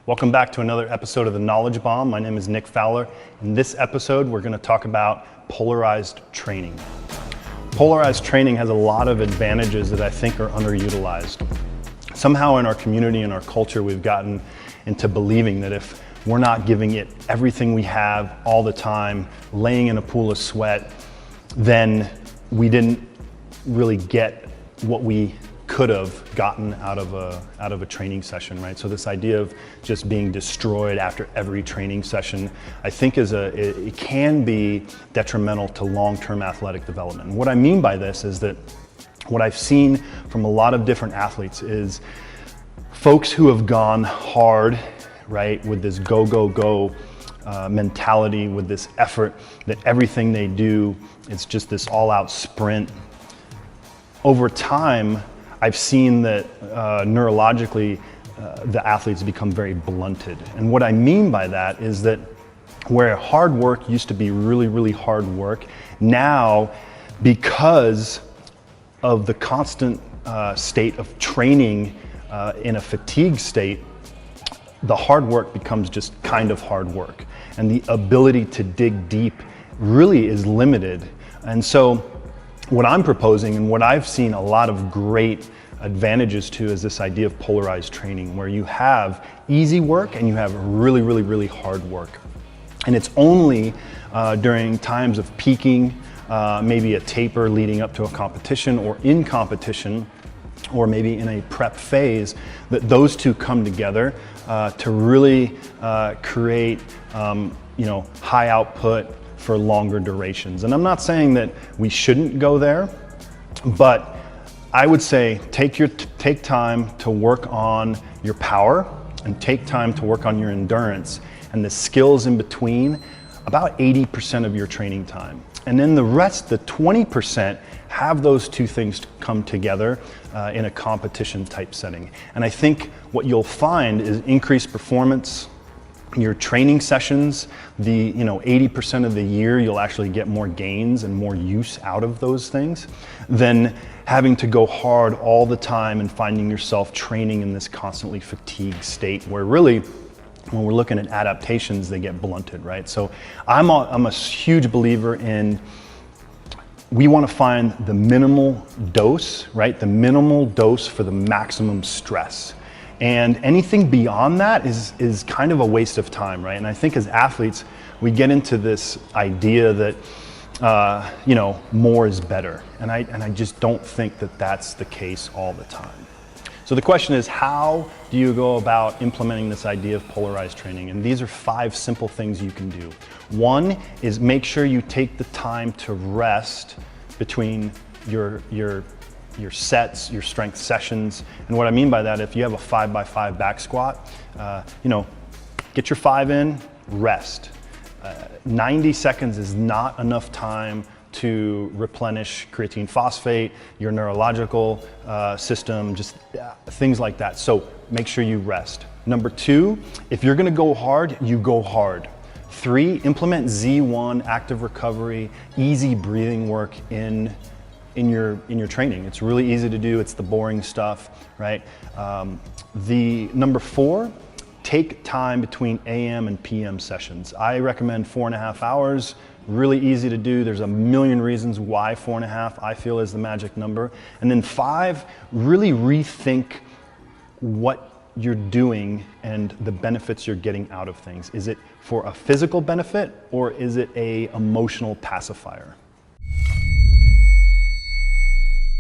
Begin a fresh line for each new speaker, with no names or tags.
Welcome back to another episode of the Knowledge Bomb. My name is Nick Fowler. In this episode, we're going to talk about polarized training. Polarized training has a lot of advantages that I think are underutilized. Somehow in our community and our culture, we've gotten into believing that if we're not giving it everything we have all the time, laying in a pool of sweat, then we didn't really get what we could have gotten out of a training session, right? So this idea of just being destroyed after every training session, I think it can be detrimental to long-term athletic development. And what I mean by this is that what I've seen from a lot of different athletes is folks who have gone hard, right, with this go, go, go mentality, with this effort that everything they do, it's just this all-out sprint. Over time, I've seen that neurologically, the athletes become very blunted. And what I mean by that is that where hard work used to be really, really hard work, now, because of the constant state of training in a fatigue state, the hard work becomes just kind of hard work. And the ability to dig deep really is limited. And so what I'm proposing and what I've seen a lot of great advantages to is this idea of polarized training, where you have easy work and you have really, really, really hard work. And it's only during times of peaking, maybe a taper leading up to a competition or in competition, or maybe in a prep phase, that those two come together to really create high output for longer durations. And I'm not saying that we shouldn't go there, but I would say take time to work on your power and take time to work on your endurance and the skills in between, about 80% of your training time. And then the rest, the 20%, have those two things come together in a competition type setting. And I think what you'll find is increased performance. Your training sessions, the 80% of the year, you'll actually get more gains and more use out of those things than having to go hard all the time and finding yourself training in this constantly fatigued state where really, when we're looking at adaptations, they get blunted, right? So I'm a huge believer in, we want to find the minimal dose, right? The minimal dose for the maximum stress. And anything beyond that is kind of a waste of time, right? And I think as athletes, we get into this idea that more is better. And I just don't think that that's the case all the time. So the question is, how do you go about implementing this idea of polarized training? And these are 5 simple things you can do. One is make sure you take the time to rest between your sets, your strength sessions. And what I mean by that, if you have a 5x5 back squat, get your 5 in, rest. 90 seconds is not enough time to replenish creatine phosphate, your neurological system, just things like that. So make sure you rest. Number 2, if you're gonna go hard, you go hard. 3, implement Z1, active recovery, easy breathing work in your training. It's really easy to do. It's the boring stuff, right? The number 4, take time between AM and PM sessions. I recommend 4.5 hours. Really easy to do. There's a million reasons why 4.5 I feel is the magic number. And then 5, really rethink what you're doing and the benefits you're getting out of things. Is it for a physical benefit or is it an emotional pacifier?